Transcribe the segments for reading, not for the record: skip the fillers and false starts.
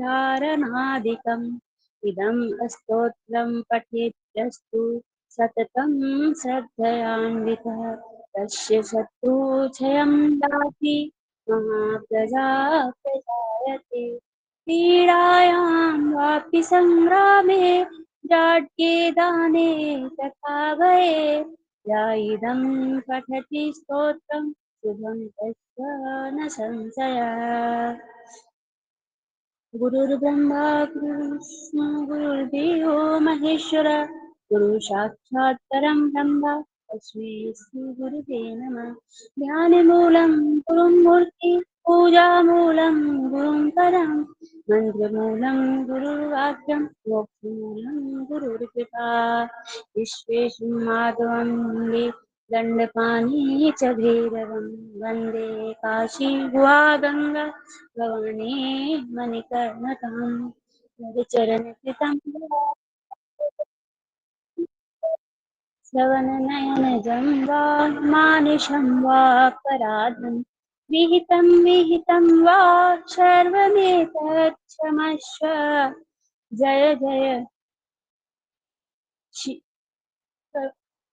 चारणादिकम् इदम् स्तोत्रं पठेत्यस्तु सततं श्रद्धयान्वितः तस्य शत्रुक्षयं याति महाप्रजा प्रजायते पीडायां वापि संग्रामे जाड्ये दाने तथा भये या इदं पठति स्तोत्रं शुभं तस्य न संशयः गुरुर्ब्रह्मा गुरुर्विष्णु गुरुर्देवो महेश्वर गुरु साक्षात् परं ब्रह्म तस्मै श्री गुरुवे नमः ध्यानमूलं गुरुं मूर्ति पूजामूलं गुरुं परं मन्त्रमूलं गुरुर्वाक्यं मोक्षमूलं गुरुर्कृपा विश्वेशं माधवं वन्दे दण्डपाणि च भैरवं वन्दे काशी गुहागङ्गा भवानी मणिकर्णकं चरणकृतं श्रवणनयनजं वा मानुषं वा पराधं विहितं वा सर्वमेतत् क्षमस्व जय जय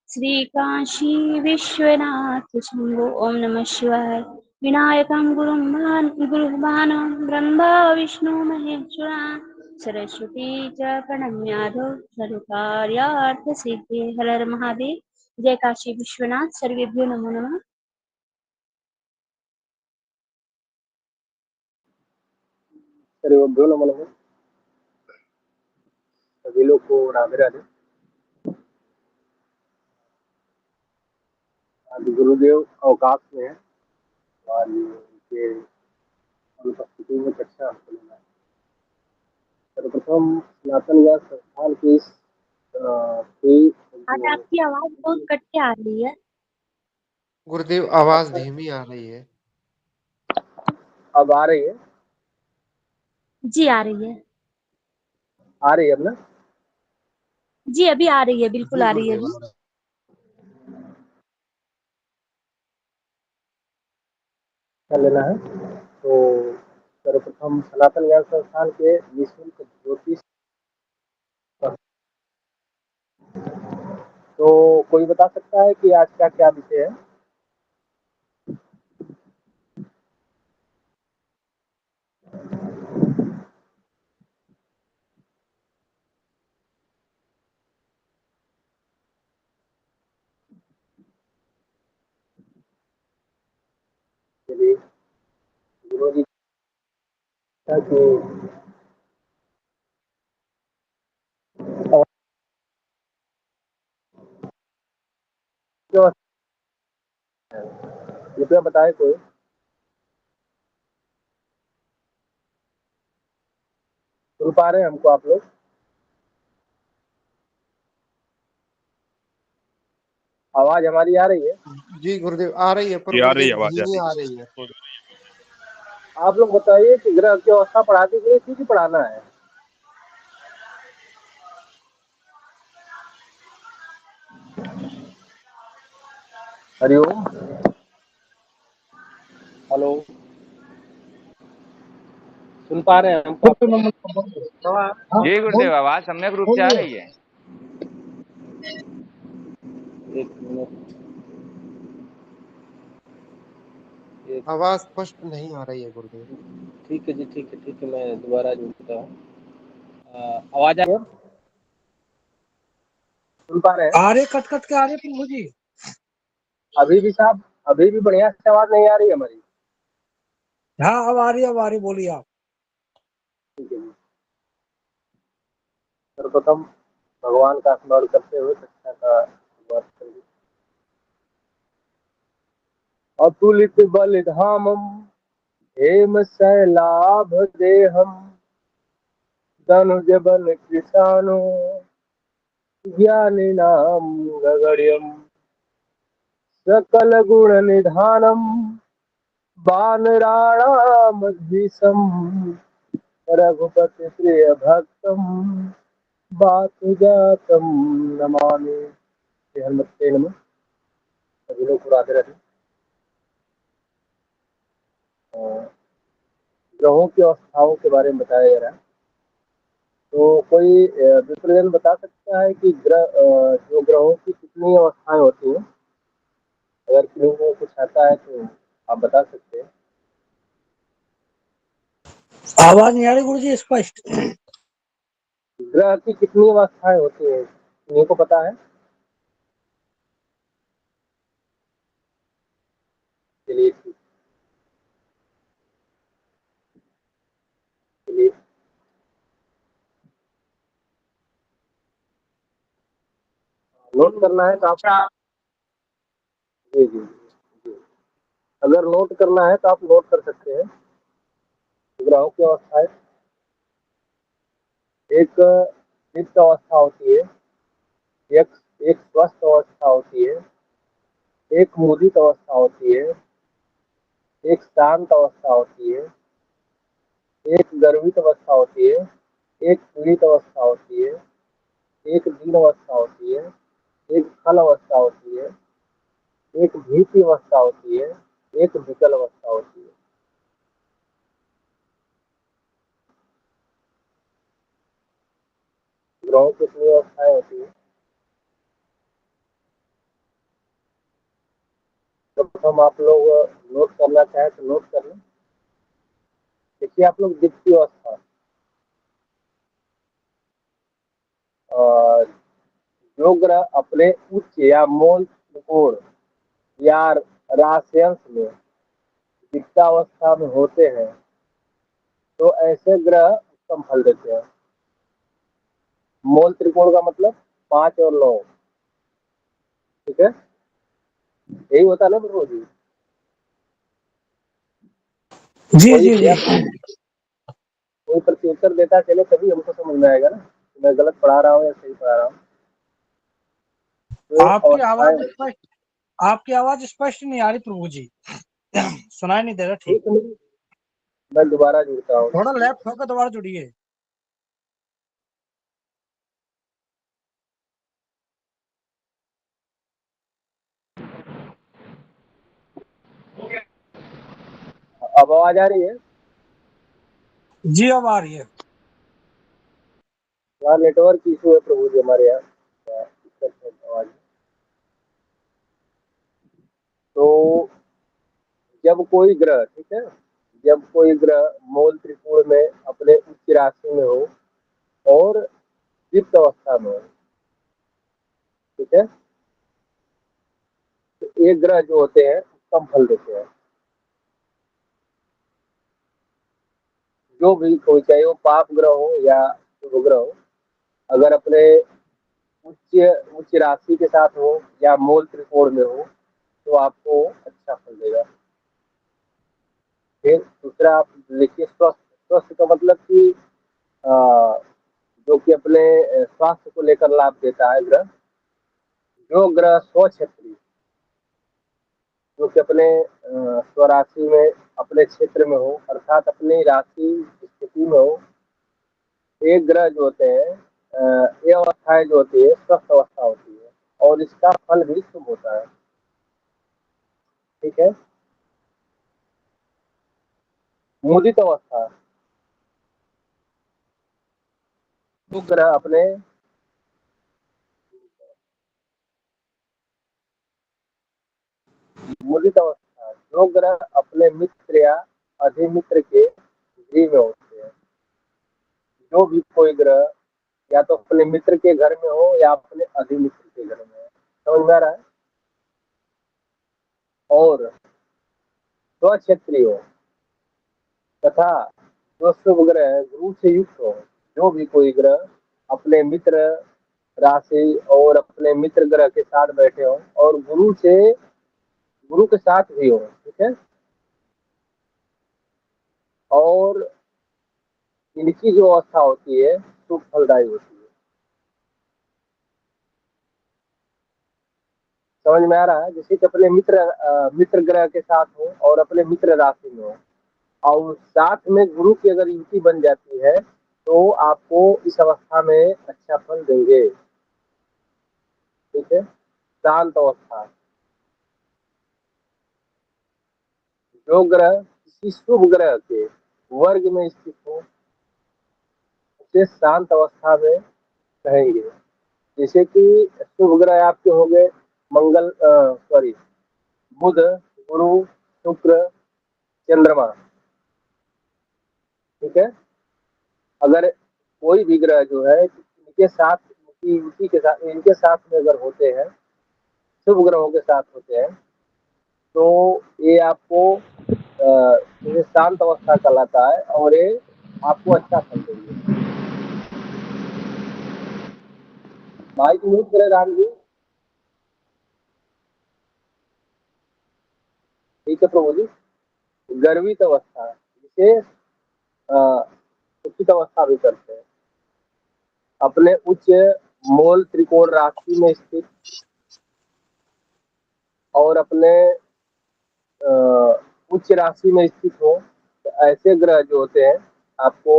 श्रीकाशी विश्वनाथ शंभो ओम नमः शिवाय विनायकं गुरुर्भानु ब्रह्मा विष्णु महेश्वरा सरस्वती च प्रणम्याधो सर्वकार्यार्थ सिद्धे हर हर महादेव जय काशी विश्वनाथ सर्वेभ्यो नमो नमः। सर्वेभ्यो नमः। सभी लोग को राधे राधे। आज गुरुदेव अवकाश में है और उनके अनुपस्थिति में चर्चा हमको लेना है। सर्वप्रथम सनातन ज्ञान संस्थान की आज आपकी आवाज बहुत कट के आ रही है गुरुदेव, आवाज धीमी आ रही है। अब आ रही है? जी आ रही है अब ना? जी अभी आ रही है बिल्कुल आ रही है जी। कर लेना है। तो सर्वप्रथम सनातन ज्ञान संस्थान के निःशुल्क ज्योतिष, तो कोई बता सकता है कि आज का क्या विषय है? चलिए, गुरु जी कृपया बताए कोई। सुन पा रहे हैं हमको आप लोग? आवाज हमारी आ रही है? जी गुरुदेव, आ रही है, पर आ रही है गुरुदेव आवाज धीमी आ रही है थोड़ी। आप लोग बताइए कि ग्रह की अवस्था पढ़ाते हुए किसी पढ़ाना है? हरिओम। हेलो, सुन पा रहे हैं हमको? जी गुरुदेव, आवाज सम्यक रूप से आ रही है। एक मिनट, आवाज स्पष्ट नहीं आ रही है गुरुदेव। ठीक है जी, ठीक है, मैं दोबारा जुड़ता हूँ। आवाज आ रही है? सुन पा रहे हैं? आ रहे कट कट के आ रहे प्रभु जी। अभी भी साहब, अभी भी बढ़िया से आवाज नहीं आ रही हमारी? हाँ अब आ रही, बोलिए आप। ठीक है जी। सर्वप्रथम भगवान का स्मरण करते हुए कक्षा का शुरुआत करेंगे। अतुलित बल धामम हेम शैलाभ देहम धनुज बल कृशानो ज्ञानिनाम गगड्यम सकल गुण निधानम वानराणाम भीषम रघुपति प्रिय भक्तम वातुजातम नमामि। हनुमते नमः। सभी लोग को राधे राधे। ग्रहों की अवस्थाओं के बारे में बताया जा रहा है। तो कोई विप्रजन बता सकता है कि जो ग्रहों की कितनी अवस्थाएं होती हैं? अगर किसी को कुछ आता है तो आप बता सकते हैं। आवाज नहीं आ रही गुरु जी स्पष्ट। ग्रह की कितनी अवस्थाएं होती हैं, किसी को पता है? चलिए ठीक, चलिए नोट करना है तो आप जी जी जी, अगर नोट करना है तो आप नोट कर सकते हैं। ग्रहों की अवस्थाएं, एक दीप्त अवस्था होती है, एक एक स्वस्थ अवस्था होती है, एक मुदित अवस्था होती है, एक शांत अवस्था होती है, एक गर्भित अवस्था होती है, एक पीड़ित अवस्था होती है, एक दीन अवस्था होती है, एक खल अवस्था होती है, एक भीति अवस्था होती है, एक विकल अवस्था होती है। ग्रहों की कितनी अवस्थाएं होती है? जब हम आप लोग नोट करना चाहें तो नोट कर लें। देखिए आप लोग द्वितीय अवस्था, और जो ग्रह अपने उच्च या मूल त्रिकोण या राशियंश में दीप्तावस्था में होते हैं तो ऐसे ग्रह उत्तम फल देते हैं। मूल त्रिकोण का मतलब 5 और 9, ठीक है, यही होता है ना प्रभु जी? जी कोई जी जी। कोई प्रत्युत्तर देता चले तभी हमको समझ में आएगा ना कि मैं गलत पढ़ा रहा हूँ या सही पढ़ा रहा हूँ। तो आपकी अवस्थाएं, आवाज स्पष्ट, आपकी आवाज स्पष्ट नहीं आ रही प्रभु जी। सुनाई नहीं दे रहा ठीक। ठीक है, मैं दोबारा जुड़ता हूँ। थोड़ा लेफ्ट होकर दोबारा जुड़िए। अब आवाज आ रही है? जी अब आ रही है। यहाँ नेटवर्क इशू है प्रभु जी हमारे यहाँ, दिक्कत है आवाज। तो जब कोई ग्रह, ठीक है, जब कोई ग्रह मूल त्रिकोण में अपने उच्च राशि में हो और दीप्त अवस्था में हो, ठीक है, तो ये ग्रह जो होते हैं उत्तम फल देते हैं। जो भी कोई, चाहे वो पाप ग्रह हो या शुभ ग्रह हो, अगर अपने उच्च उच्च राशि के साथ हो या मूल त्रिकोण में हो तो आपको अच्छा फल देगा। फिर दूसरा आप देखिए, स्वस्थ, स्वस्थ का मतलब कि अ, जो कि अपने स्वास्थ्य को लेकर लाभ देता है ग्रह। जो ग्रह स्वक्षेत्री, जो कि अपने स्वराशि में अपने क्षेत्र में हो, अर्थात अपनी राशि स्थिति में हो, एक ग्रह जो होते हैं ये अवस्थाएं जो होती है स्वस्थ अवस्था होती है और इसका फल भी शुभ होता है, ठीक है। मुदित अवस्था, जो ग्रह अपने मुदित अवस्था, जो ग्रह अपने मित्र या अधिमित्र के गृह में होते हैं। जो भी कोई ग्रह या तो अपने मित्र के घर में हो या अपने अधिमित्र के घर में हो, समझ में आ रहा है? और स्वक्षेत्री हो तथा जो शुभ ग्रह गुरु से युक्त हो, जो भी कोई ग्रह अपने मित्र राशि और अपने मित्र ग्रह के साथ बैठे हो और गुरु के साथ भी हो, ठीक है, और इनकी जो अवस्था होती है शुभ फलदायी होती है। समझ में आ रहा है? जैसे कि अपने मित्र ग्रह के साथ हो और अपने मित्र राशि में हो और साथ में गुरु की अगर युति बन जाती है तो आपको इस अवस्था में अच्छा फल देंगे, ठीक है। शांत अवस्था, जो ग्रह किसी शुभ ग्रह के वर्ग में स्थित हो उसे शांत अवस्था में कहेंगे। जैसे कि शुभ ग्रह आपके हो गए मंगल, सॉरी, बुध, गुरु, शुक्र, चंद्रमा। ठीक है। अगर कोई भी ग्रह जो है इनके साथ, इसी के साथ, इनके साथ में अगर होते हैं, शुभ ग्रहों के साथ होते हैं, तो ये आपको जैसे शांत अवस्था कहलाता है और ये आपको अच्छा फल देंगे। माइक म्यूट करें राम जी। ठीक है प्रभु जी। गर्वित अवस्था जिसे उचित अवस्था भी करते हैं। अपने उच्च मूल त्रिकोण राशि में स्थित और अपने उच्च राशि में स्थित हो, तो ऐसे ग्रह जो होते हैं आपको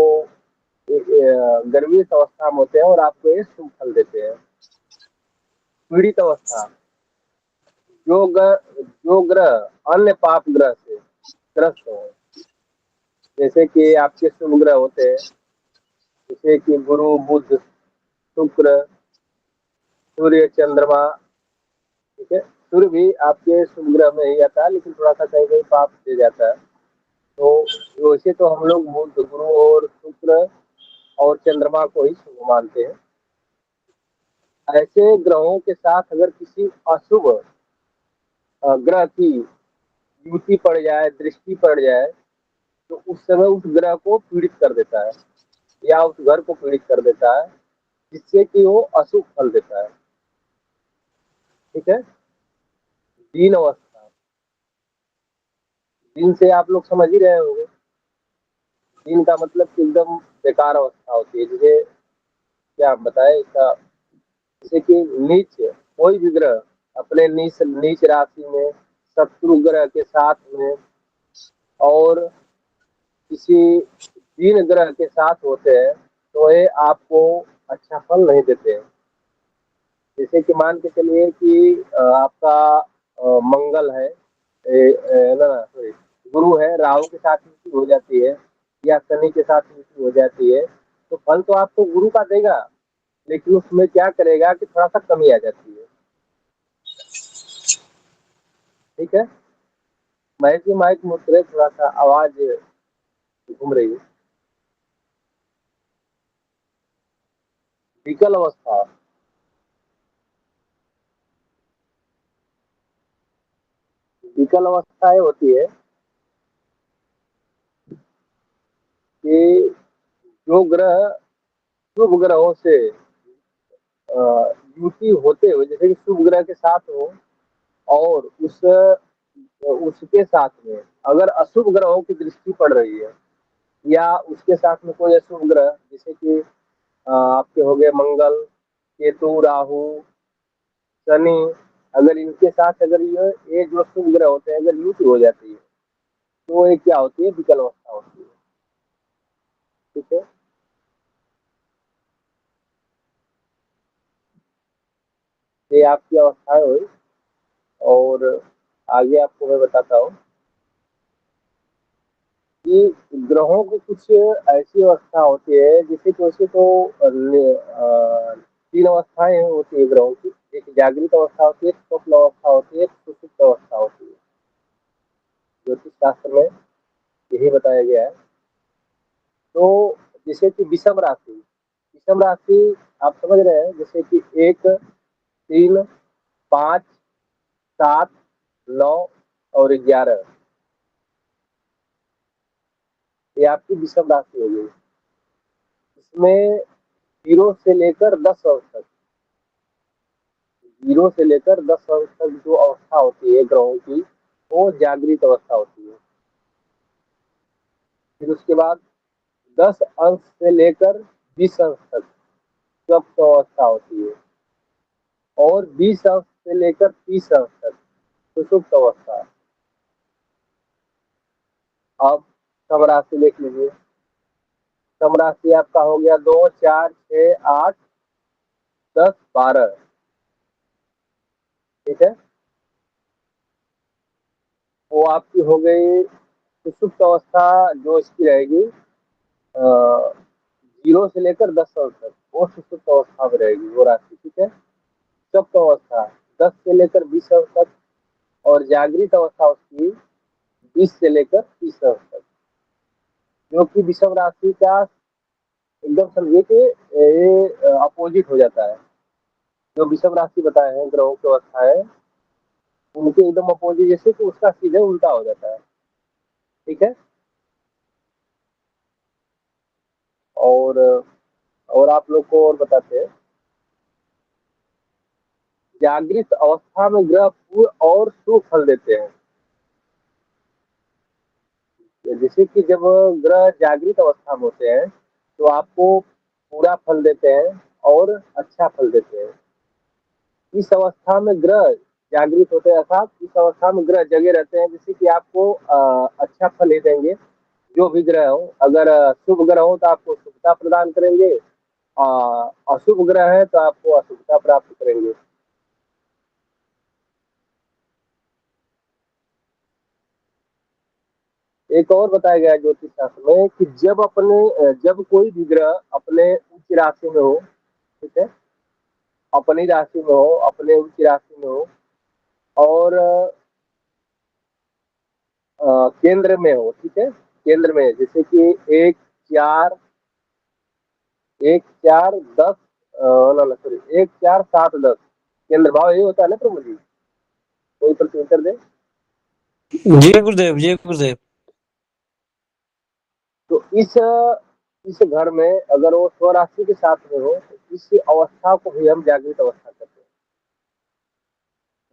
गर्वित अवस्था में होते हैं और आपको ये शुभ फल देते हैं। पीड़ित अवस्था, जो ग्रह अन्य पाप ग्रह से ग्रस्त हो, जैसे कि आपके शुभ ग्रह होते हैं, जैसे कि गुरु, बुध, शुक्र, सूर्य, चंद्रमा। ठीक है। सूर्य भी आपके शुभ ग्रह में ही आता है, लेकिन थोड़ा सा कहीं कहीं पाप दे जाता है। तो वैसे तो हम लोग बुध, गुरु और शुक्र और चंद्रमा को ही शुभ मानते हैं। ऐसे ग्रहों के साथ अगर किसी अशुभ ग्रह की युति पड़ जाए, दृष्टि पड़ जाए, तो उस समय उस ग्रह को पीड़ित कर देता है या उस घर को पीड़ित कर देता है, जिससे कि वो अशुभ फल देता है। ठीक है। दीन अवस्था, दिन से आप लोग समझ ही रहे होंगे। दिन का मतलब कि एकदम बेकार अवस्था होती है। जैसे क्या आप बताएं इसका, जैसे कि नीच, कोई भी ग्रह अपने नीच नीच राशि में शत्रु ग्रह के साथ में और किसी दीन ग्रह के साथ होते हैं, तो ये आपको अच्छा फल नहीं देते हैं। जैसे कि मान के चलिए कि आपका मंगल है, ना सॉरी, गुरु है, राहु के साथ युति हो जाती है या शनि के साथ युति हो जाती है, तो फल तो आपको गुरु का देगा, लेकिन उसमें क्या करेगा कि थोड़ा सा कमी आ जाती है। ठीक है। महेश जी माइक मुझ रहे, थोड़ा सा आवाज घूम रही है। विकल अवस्था, विकल अवस्थाएं होती है कि जो ग्रह शुभ ग्रहों से युति होते हुए, जैसे कि शुभ ग्रह के साथ हो और उसके साथ में अगर अशुभ ग्रहों की दृष्टि पड़ रही है या उसके साथ में कोई अशुभ ग्रह, जैसे कि आपके हो गए मंगल, केतु, राहु, शनि, अगर इनके साथ अगर ये जो शुभ ग्रह होते हैं अगर युति हो जाती है, तो ये क्या होती है, विकल अवस्था होती है। ठीक है। ये आपकी अवस्थाएं हुई और आगे आपको मैं बताता हूँ कि ग्रहों की कुछ ऐसी अवस्था होती है, जैसे कि वैसे तो तीन अवस्थाएं होती है ग्रहों की। एक जागृत अवस्था होती है, स्वप्न अवस्था होती है, एक सुषुप्त अवस्था होती है। ज्योतिष शास्त्र में यही बताया गया है। तो जैसे कि विषम राशि, विषम राशि आप समझ रहे हैं, जैसे कि 1, 3, 5, 7, 9 और 11, ये आपकी विषम राशि हो गई। इसमें 0 से लेकर 10 अंश तक, 0 से लेकर 10 अंश तक जो अवस्था होती है ग्रहों की, वो जागृत अवस्था होती है। फिर उसके बाद 10 अंश से लेकर 20 अंश तक स्वप्न अवस्था होती है और 20 अंश से लेकर 30 अंश तक सुषुप्त अवस्था। अब सम राशि देख लीजिए। सम राशि आपका हो गया 2, 4, 6, 8, 10, 12। ठीक है। वो आपकी हो गई सुषुप्त अवस्था जो इसकी रहेगी 0 से लेकर 10 वर्ष तक वो सुषुप्त अवस्था में रहेगी वो राशि, ठीक है। स्वप्त अवस्था 10 से लेकर 20 वर्ष तक, और जागृत अवस्था उसकी 20 से लेकर 30 वर्ष तक, जो कि विषम राशि का एकदम समझिए कि ये अपोजिट हो जाता है। जो विषम राशि बताए हैं ग्रहों की अवस्था है उनके एकदम अपोजिट, जैसे कि उसका सीधे उल्टा हो जाता है, ठीक है। और आप लोग को और बताते हैं, जागृत अवस्था में ग्रह पूर्ण और शुभ फल देते हैं। जैसे कि जब ग्रह जागृत अवस्था में होते हैं तो आपको पूरा फल देते हैं और अच्छा फल देते हैं। इस अवस्था में ग्रह जागृत होते हैं, अर्थात इस अवस्था में ग्रह जगे रहते हैं, जैसे कि आपको अच्छा फल ही देंगे। जो भी ग्रह हो, अगर शुभ ग्रह हो तो आपको शुभता प्रदान करेंगे, अशुभ ग्रह है तो आपको अशुभता प्राप्त करेंगे। एक और बताया गया है ज्योतिष शास्त्र में कि जब कोई भी ग्रह अपने उच्च राशि में हो, ठीक है, अपनी राशि में हो, अपने उच्च राशि में हो, और केंद्र में हो, ठीक है, केंद्र में, जैसे कि 1 4 10 ना सॉरी 1 4 7 10 केंद्र भाव यही होता है ना प्रभु जी, कोई प्रश्न उत्तर दे। जी गुरुदेव, जी गुरुदेव। तो इस घर में अगर वो स्वराशि के साथ में हो तो इस अवस्था को भी हम जागृत अवस्था कहते हैं।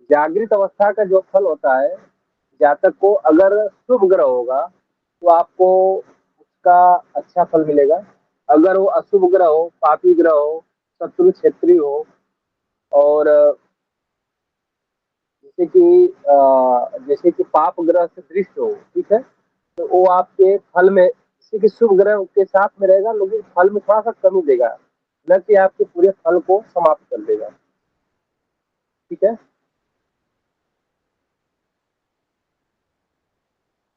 जागृत अवस्था का जो फल होता है, जातक को अगर शुभ ग्रह होगा तो आपको उसका अच्छा फल मिलेगा। अगर वो अशुभ ग्रह हो, पापी ग्रह हो, शत्रु क्षेत्री हो, और जैसे कि पाप ग्रह से दृष्ट हो, ठीक है, तो वो आपके फल में, जैसे कि शुभ ग्रह के साथ में रहेगा लेकिन फल में थोड़ा सा कमी देगा, न कि आपके पूरे फल को समाप्त कर देगा, ठीक है।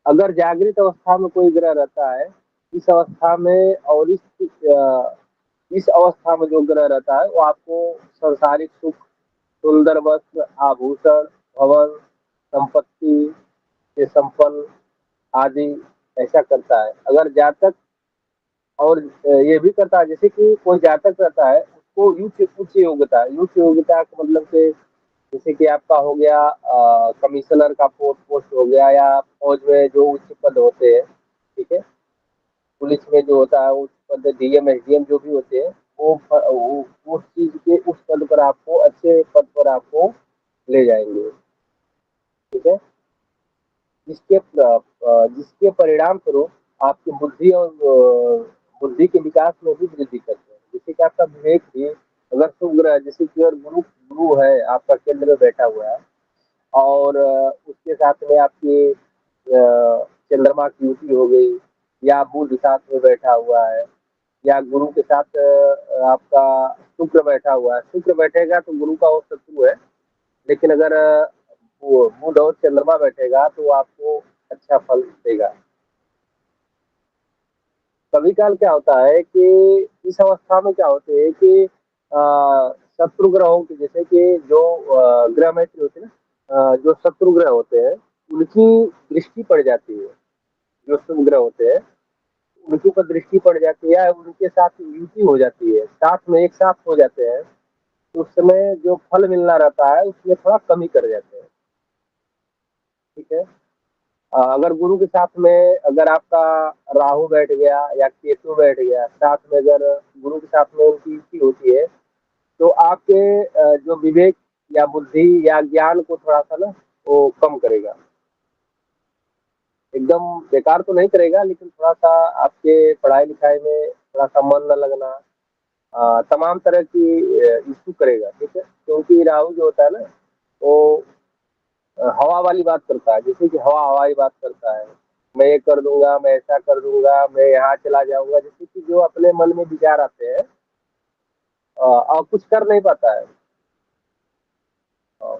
अगर जागृत अवस्था में कोई ग्रह रहता है इस अवस्था में, और इस अवस्था में जो ग्रह रहता है वो आपको संसारिक सुख, सुंदर वस्त्र, आभूषण, भवन, संपत्ति से संपन्न आदि ऐसा करता है। अगर जातक, और ये भी करता है, जैसे कि कोई जातक रहता है उसको उच्च योग्यता, उच्च योग्यता का मतलब से, जैसे कि आपका हो गया कमिश्नर का पोस्ट हो गया, या फौज में जो उच्च पद होते हैं, ठीक है, पुलिस में जो होता है उच्च पद, डीएम एसडीएम जो भी होते हैं, उस चीज के उस पद पर आपको, अच्छे पद पर आपको ले जाएंगे, ठीक है। जिसके परिणाम स्वरूप आपकी बुद्धि और बुद्धि के विकास में भी वृद्धि करते हैं। जैसे कि आपका विवेक भी, अगर शुभ ग्रह, जैसे कि अगर गुरु गुरु है आपका केंद्र में बैठा हुआ है, और उसके साथ में आपकी चंद्रमा की युति हो गई, या बुध साथ में बैठा हुआ है, या गुरु के साथ आपका शुक्र बैठा हुआ है। शुक्र बैठेगा तो गुरु का वो शत्रु है, लेकिन अगर वो बुध और चंद्रमा बैठेगा तो वो आपको अच्छा फल देगा। कभी काल क्या होता है कि इस अवस्था में क्या होते है कि शत्रु ग्रहों की, जैसे कि जो ग्रह मैत्री होते हैं ना, जो शत्रु ग्रह होते हैं उनकी दृष्टि पड़ जाती है। जो शुभ ग्रह होते हैं उनके ऊपर दृष्टि पड़ जाती है, उनके साथ युति हो जाती है, साथ में एक साथ हो जाते हैं, तो उस समय जो फल मिलना रहता है उसमें थोड़ा कमी कर जाते हैं, ठीक है। अगर गुरु के साथ में अगर आपका राहु बैठ गया या केतु बैठ गया साथ में, अगर गुरु के साथ में उनकी युति होती है तो आपके जो विवेक या बुद्धि या ज्ञान को थोड़ा सा ना वो कम करेगा। एकदम बेकार तो नहीं करेगा, लेकिन थोड़ा सा आपके पढ़ाई लिखाई में थोड़ा सा मन न लगना, तमाम तरह की इशू करेगा, ठीक है। क्योंकि राहु जो होता है ना वो हवा वाली बात करता है, जैसे कि हवा हवाई बात करता है, मैं ये कर दूंगा, मैं ऐसा कर दूंगा, मैं यहाँ चला जाऊंगा, जैसे कि जो अपने मन में विचार आते हैं और कुछ कर नहीं पाता है। अ,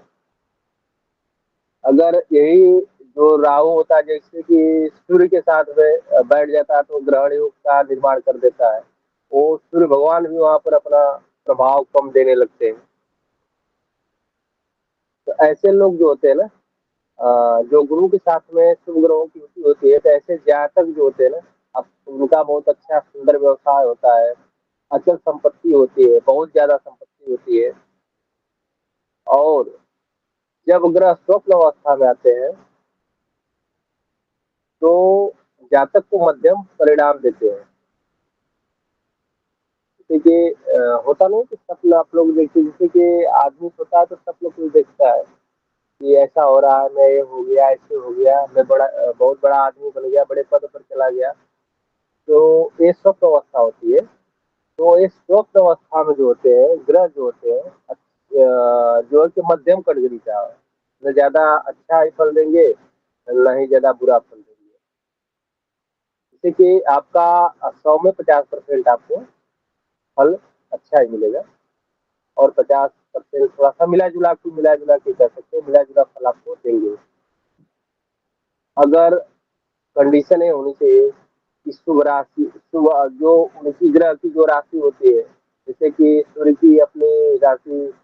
अगर यही जो राहु होता है, जैसे कि सूर्य के साथ में बैठ जाता है तो ग्रहण योग का निर्माण कर देता है। वो सूर्य भगवान भी वहां पर अपना प्रभाव कम देने लगते हैं। तो ऐसे लोग जो होते हैं ना, जो गुरु के साथ में शुभ ग्रहों की युति होती है, तो ऐसे जातक जो होते हैं ना, अब उनका बहुत अच्छा सुंदर व्यवसाय होता है, अचल संपत्ति होती है, बहुत ज्यादा संपत्ति होती है। और जब ग्रह स्वप्न अवस्था में आते हैं तो जातक को मध्यम परिणाम देते हैं। जैसे कि होता नहीं कि स्वप्न आप लोग देखते, जैसे कि आदमी सोता है तो स्वप्न कुछ देखता है कि ऐसा हो रहा है, मैं ये हो गया, ऐसे हो गया, मैं बड़ा बहुत बड़ा आदमी बन गया, बड़े पद पर चला गया। तो ये स्वप्न अवस्था होती है। तो इस स्वप्न अवस्था में जो होते हैं ग्रह जो होते हैं, जो है कि मध्यम कैटेगरी का, न ज्यादा अच्छा ही फल देंगे, न ही ज्यादा बुरा फल देंगे। जैसे कि आपका 100 में 50% आपको फल अच्छा ही मिलेगा, और 50% थोड़ा सा मिला जुला के कह सकते हैं, मिला जुला फल आपको देंगे। अगर कंडीशन ये होनी चाहिए कि शुभ राशि, शुभ जो उनकी ग्रह की जो राशि होती है, जैसे कि सूर्य की अपनी राशि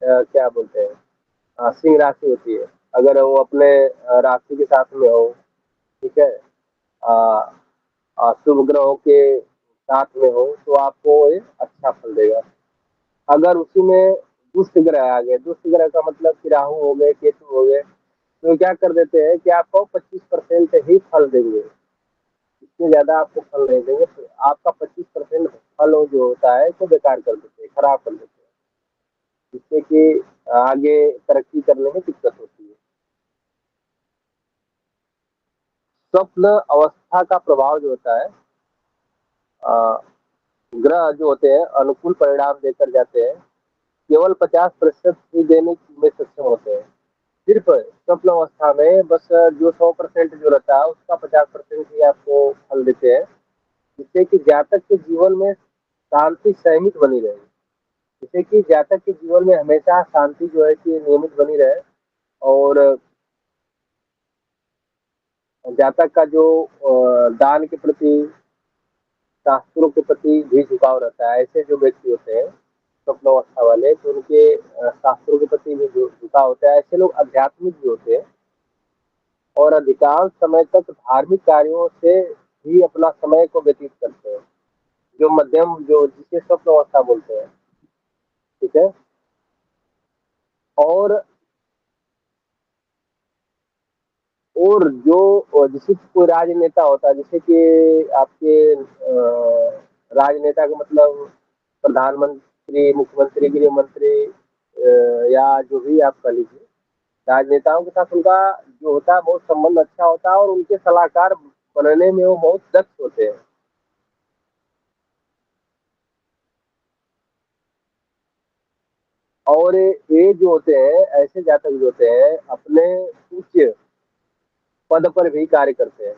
क्या बोलते हैं, सिंह राशि होती है। अगर वो अपने राशि के साथ में हो, ठीक है, अ, शुभ ग्रहों के साथ में हो, तो आपको ये अच्छा फल देगा। अगर उसी में दुष्ट ग्रह आ गए, दुष्ट ग्रह का मतलब कि राहु हो गए, केतु हो गए, तो क्या कर देते हैं कि आपको 25% ही फल देंगे, इससे ज्यादा आपको फल नहीं देंगे। तो आपका 25% फल जो होता है तो बेकार कर देते हैं, खराब कर देते हैं, जिससे कि आगे तरक्की करने में दिक्कत होती है। स्वप्न अवस्था का प्रभाव जो होता है, अ, ग्रह जो होते हैं अनुकूल परिणाम देकर जाते हैं, केवल 50% ही देने में सक्षम होते हैं। सिर्फ स्वप्न अवस्था में बस जो 100% जो रहता है उसका 50% ही आपको फल देते हैं, जिससे कि जातक के जीवन में शांति संयमित बनी रहे। जिससे कि जातक के जीवन में हमेशा शांति जो है कि नियमित बनी रहे, और जातक का जो दान के प्रति, शास्त्रों के प्रति भी झुकाव रहता है। ऐसे जो व्यक्ति होते हैं स्वप्न अवस्था वाले, तो उनके शास्त्रों के प्रति भी झुकाव होता है। ऐसे लोग आध्यात्मिक भी होते हैं, और अधिकांश समय तक धार्मिक कार्यों से ही अपना समय को व्यतीत करते हैं। जो मध्यम, जो जिसे स्वप्न अवस्था बोलते हैं, ठीक है। और जो जैसे कि कोई राजनेता होता है, जैसे कि आपके राजनेता का मतलब प्रधानमंत्री, मुख्यमंत्री, गृह मंत्री, या जो भी आप कह लीजिए, राजनेताओं के साथ उनका जो होता है बहुत संबंध अच्छा होता है, और उनके सलाहकार बनने में वो बहुत दक्ष होते हैं। और ये जो होते हैं, ऐसे जातक जो होते हैं अपने उच्च पद पर भी कार्य करते हैं,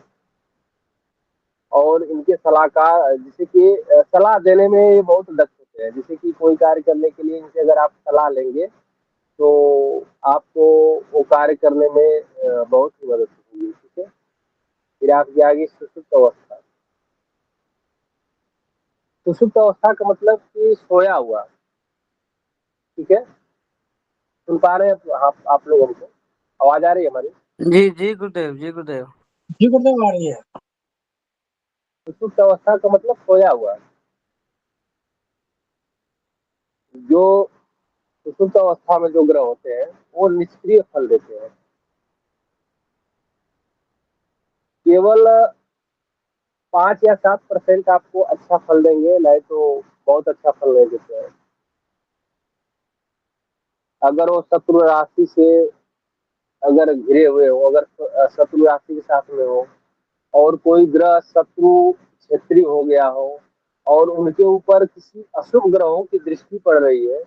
और इनके सलाहकार, जैसे कि सलाह देने में ये बहुत दक्ष होते हैं। जैसे कि कोई कार्य करने के लिए इनसे अगर आप सलाह लेंगे तो आपको वो कार्य करने में बहुत ही मदद होगी, ठीक है। फिर आपकी आगे सुषुप्त अवस्था। सुषुप्त अवस्था का मतलब कि सोया हुआ, ठीक है। सुन पा रहे हैं आप लोग हमको? आवाज आ रही है हमारी? जी जी गुरुदेव, जी गुरुदेव। जी गुरुदेव आ रही है। सुषुप्त अवस्था का मतलब सोया हुआ। जो सुषुप्त अवस्था में जो ग्रह होते हैं वो निष्क्रिय फल देते हैं, केवल 5 या 7% आपको अच्छा फल देंगे, नहीं तो बहुत अच्छा फल नहीं देते हैं। अगर वो शत्रु राशि से अगर घिरे हुए हो, अगर शत्रु राशि के साथ में हो, और कोई ग्रह शत्रु क्षेत्रीय हो गया हो, और उनके ऊपर किसी अशुभ ग्रहों की दृष्टि पड़ रही है,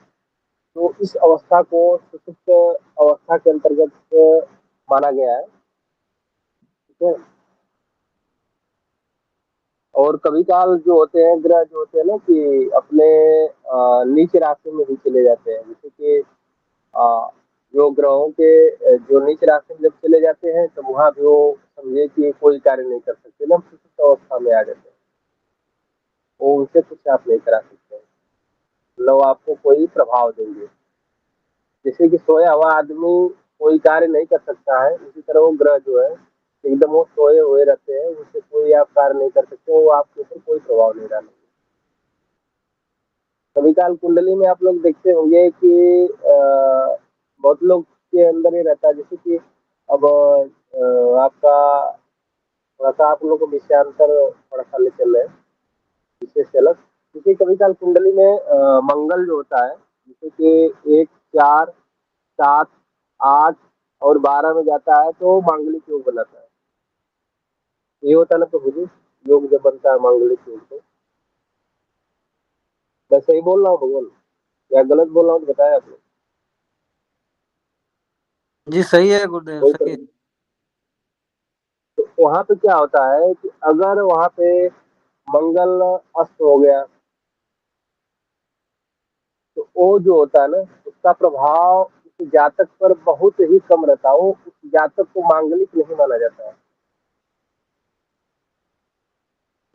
तो इस अवस्था को सुषुप्त अवस्था के अंतर्गत माना गया है, ठीक है। और कभी काल जो होते हैं ग्रह जो होते हैं ना कि अपने नीच राशि में भी चले जाते हैं, जैसे कि जो ग्रहों के जो नीच राशि में जब चले जाते हैं तो वहां भी वो समझे कि कोई कार्य नहीं कर सकते, एकदम सुसुप्त अवस्था में आ जाते हैं, वो उनसे कुछ आप नहीं करा सकते हैं, मतलब आपको कोई प्रभाव देंगे। जैसे कि सोया हुआ आदमी कोई कार्य नहीं कर सकता है, उसी तरह वो ग्रह जो है एकदम वो सोए हुए रहते हैं, उससे कोई आप कार्य नहीं कर सकते, वो आपके ऊपर कोई प्रभाव नहीं डालेंगे। कभी काल कुंडली में आप लोग देखते होंगे कि बहुत लोग के अंदर ये रहता है, जैसे कि अब आपका थोड़ा सा आप लोगों को विषयांतर थोड़ा सा ले चल रहे हैं, विषय से अलग, क्योंकि कभी काल कुंडली में मंगल जो होता है, जैसे कि 1, 4, 7, 8 और 12 में जाता है तो मांगलिक योग बनाता है। ये होता है ना प्रभु जी, योग जब बनता है मांगलिक योग, तो मैं सही बोल रहा हूँ भगवान या गलत बोल रहा हूँ तो बताया आपने। जी सही है गुरुदेव, कोई सही है। तो वहां पे क्या होता है कि अगर वहां पे मंगल अस्त हो गया तो वो जो होता है ना, उसका प्रभाव उस जातक पर बहुत ही कम रहता है, वो उस जातक को मांगलिक नहीं माना जाता है।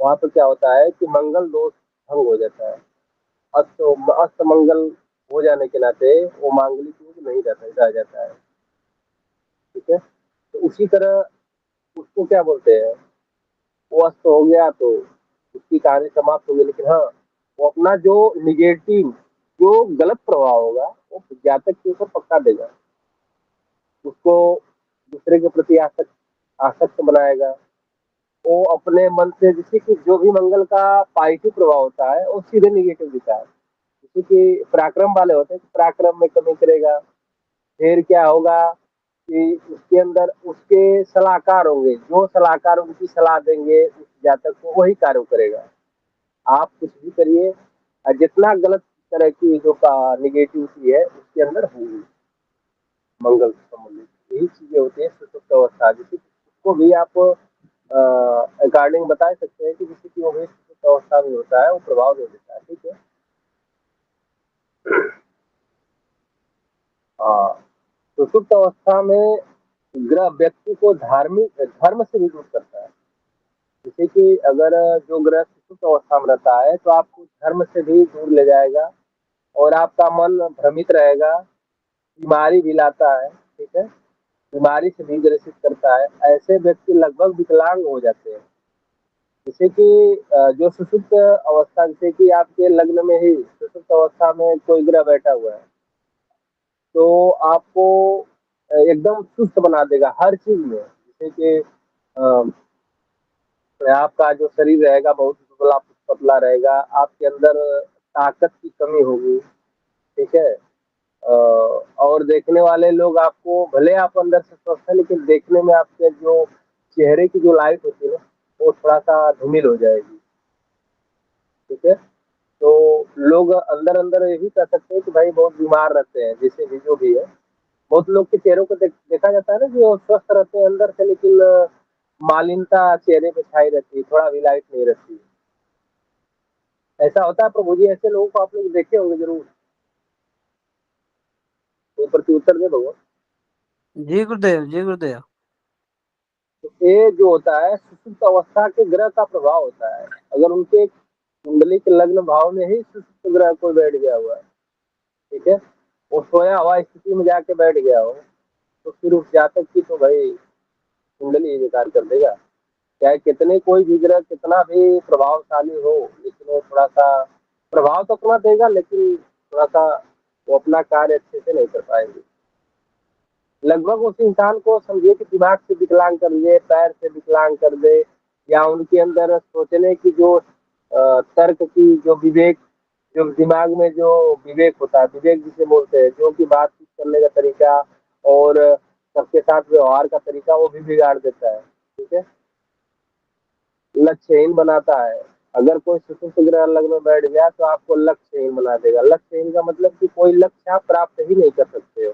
वहां पे क्या होता है कि मंगल दोष भंग हो जाता है, अस्त अस्त मंगल हो जाने के नाते वो मांगलिक योग नहीं रहता, रह जाता है। ठीक है, तो उसी तरह उसको क्या बोलते हैं, वो अस्त हो गया तो उसकी कहानी समाप्त हो गई, लेकिन हाँ वो अपना जो निगेटिव जो गलत प्रभाव होगा वो जातक के ऊपर पक्का देगा, उसको दूसरे के प्रति आसक्त आसक्त बनाएगा। वो अपने मन से, जैसे कि जो भी मंगल का पॉजिटिव प्रभाव होता है वो सीधे निगेटिव दिखता है। जैसे कि पराक्रम वाले होते हैं, पराक्रम में कमी करेगा, फिर क्या होगा कि उसके अंदर उसके सलाहकार होंगे, जो सलाहकार उनकी सलाह देंगे उस जातक को वही कार्य करेगा। आप कुछ भी करिए, जितना गलत तरह की जो का निगेटिविटी है उसके अंदर होगी मंगल से संबंधित, यही चीजें होती है सुषुप्त अवस्था। जैसे उसको भी आप अकॉर्डिंग बता सकते हैं कि जैसे कि वो भी सुषुप्त अवस्था में होता है, वो प्रभाव दे देता है। ठीक है, हाँ, सुषुप्त अवस्था में ग्रह व्यक्ति को धार्मिक धर्म से भी दूर करता है। जैसे कि अगर जो ग्रह सुषुप्त अवस्था में रहता है तो आपको धर्म से भी दूर ले जाएगा और आपका मन भ्रमित रहेगा, बीमारी भी लाता है। ठीक है, बीमारी से भी ग्रसित करता है, ऐसे व्यक्ति लगभग विकलांग हो जाते हैं। जैसे कि जो सुषुप्त अवस्था, जैसे कि आपके लग्न में ही सुषुप्त अवस्था में कोई ग्रह बैठा हुआ है तो आपको एकदम सुस्त बना देगा हर चीज में। जैसे कि आपका जो शरीर रहेगा बहुत दुबला पतला रहेगा, आपके अंदर ताकत की कमी होगी। ठीक है, और देखने वाले लोग आपको, भले आप अंदर से स्वस्थ है लेकिन देखने में आपके जो चेहरे की जो लाइट होती है ना वो थोड़ा सा धूमिल हो जाएगी। ठीक है, तो लोग अंदर अंदर यही कह सकते हैं कि भाई बहुत बीमार रहते हैं, जैसे भी जो भी है। बहुत लोग के चेहरों को देखा जाता है ना कि वो स्वस्थ रहते हैं अंदर से, लेकिन मालिनता चेहरे पे छाई रहती है, थोड़ा भी लाइट नहीं रहती। ऐसा होता है प्रभु जी, ऐसे लोगों को आप लोग देखे होंगे जरूर। तो प्रत्युत्तर दे भगवान। जी गुरुदेव, जी गुरुदेव। तो ये जो होता है सुषुप्त अवस्था के ग्रह का प्रभाव होता है। अगर उनके कुंडली के लग्न भाव में ही सुषुप्त ग्रह कोई बैठ गया हुआ है, ठीक है, वो सोया हुआ स्थिति में जाके बैठ गया हो, तो फिर उस जातक की तो भाई कुंडली ही बेकार कर देगा। चाहे कितने कोई भी ग्रह कितना भी प्रभावशाली हो, लेकिन वो थोड़ा सा प्रभाव तो अपना देगा, लेकिन थोड़ा सा वो अपना कार्य अच्छे से नहीं कर पाएंगे। लगभग उस इंसान को समझिए कि दिमाग से विकलांग कर दे, पैर से विकलांग कर दे, या उनके अंदर सोचने की जो तर्क की जो विवेक, जो दिमाग में जो विवेक होता है, विवेक जिसे बोलते हैं, जो कि बातचीत करने का तरीका और सबके साथ व्यवहार का तरीका, वो भी बिगाड़ देता है। ठीक है, लक्ष्यहीन बनाता है। अगर कोई सुषुप्त ग्रह लग्न में बैठ गया तो आपको लक्ष्यहीन बना देगा। लक्ष्यहीन का मतलब कि कोई लक्ष्य आप प्राप्त ही नहीं कर सकते हो।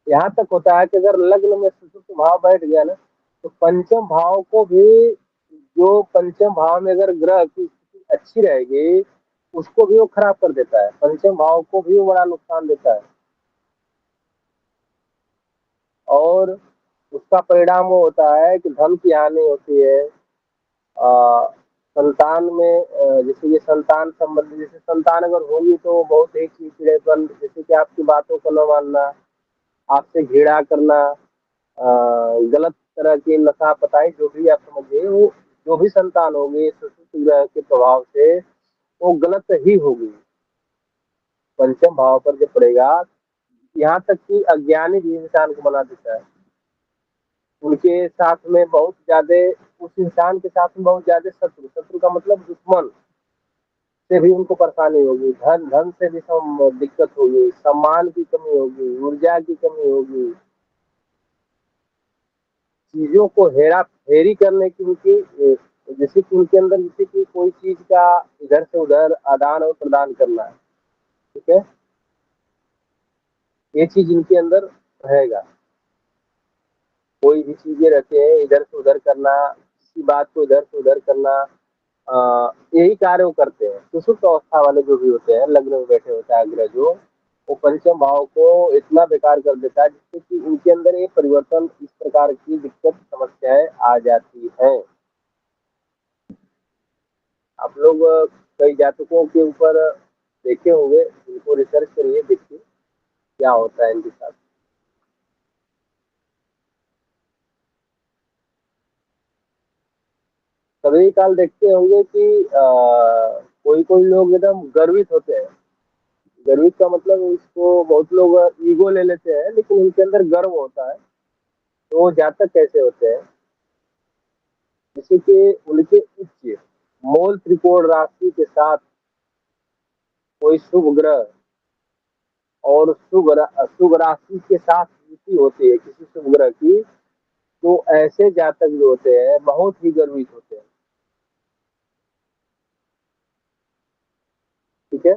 यहाँ तक होता है कि अगर लग्न में सुषुप्त भाव बैठ गया ना तो पंचम भाव को भी जो पंचम भाव में अगर ग्रह की स्थिति अच्छी रहेगी, उसको भी वो खराब कर देता है, पंचम भाव को भी वो बड़ा नुकसान देता है। और उसका परिणाम वो होता है कि धन की हानि होती है। संतान में जैसे ये संतान संबंधी, जैसे संतान अगर होगी तो बहुत ही चिड़चिड़ेपन, जैसे कि आपकी बातों को न मानना, आपसे घृणा करना, गलत तरह की नशा पताई, जो भी आप समझिए, वो जो भी संतान होगी सुषुप्त ग्रह के प्रभाव से वो गलत ही होगी। पंचम भाव पर जब पड़ेगा, यहाँ तक कि अज्ञानी भी इंसान को बना देता है। उनके साथ में बहुत ज्यादा, उस इंसान के साथ में बहुत ज्यादा शत्रु, शत्रु का मतलब दुश्मन से भी उनको परेशानी होगी, धन धन से भी दिक्कत होगी, सम्मान की कमी होगी, ऊर्जा की कमी होगी, चीजों को हेरा फेरी करने की उनकी, जैसे कि उनके अंदर जैसे कि कोई चीज का इधर से उधर आदान और प्रदान करना है, ठीक है, ये चीज इनके अंदर रहेगा। कोई भी चीजें रहते हैं इधर से उधर करना, किसी बात को इधर से उधर करना, यही कार्य वो करते हैं। सुषुप्त अवस्था वाले जो भी होते हैं, लग्न में बैठे होता है ग्रह जो, वो पंचम भाव को इतना बेकार कर देता है जिससे कि उनके अंदर ये परिवर्तन, इस प्रकार की दिक्कत समस्याएं आ जाती हैं। आप लोग कई जातकों के ऊपर देखे होंगे, इनको रिसर्च करिए, देखिए क्या होता है इनके साथ। कभी काल देखते होंगे कि कोई कोई लोग एकदम गर्वित होते हैं। गर्वित का मतलब इसको बहुत लोग ईगो ले लेते हैं, लेकिन उनके अंदर गर्व होता है। तो वो जातक कैसे होते हैं, जैसे कि उनके उच्च मूल त्रिकोण राशि के साथ कोई शुभ ग्रह और शुभ राशि के साथ युति होती है किसी शुभ ग्रह की, तो ऐसे जातक जो होते हैं बहुत ही गर्वित होते हैं, ठीक है।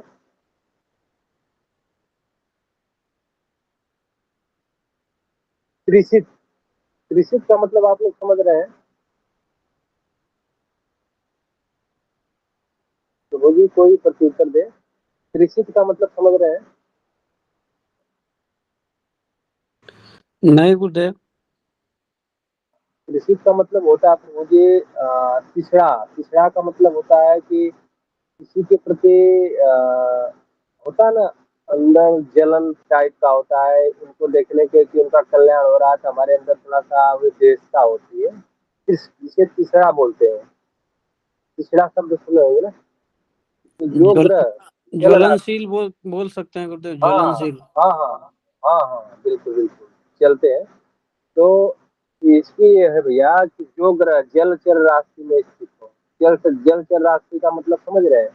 त्रिशित, त्रिशित का मतलब आप लोग समझ रहे हैं, तो वो भी कोई प्रत्युत्तर दे। त्रिशित का मतलब समझ रहे हैं? नहीं गुरुदेव। त्रिशित का मतलब होता है, आप मुझे तीसरा, तीसरा का मतलब होता है कि किसी के प्रति होता है ना, अंदर जलन टाइप का होता है, उनको देखने के कि उनका कल्याण हो रहा है, तो हमारे अंदर थोड़ा सा विशेषता होती है, इसे तीसरा बोलते हैं। तीसरा शब्द सुने होंगे ना, तो जो ज्वल ग्रह जल राशि, ज्वलनशील बोल सकते हैं गुरुदेव, हाँ ज्वलनशील। हाँ हाँ हाँ हाँ, बिल्कुल बिल्कुल चलते हैं। तो इसकी ये है भैया कि जो ग्रह जल चर राशि में स्थित हो, जल चर राशि का मतलब समझ रहे हैं,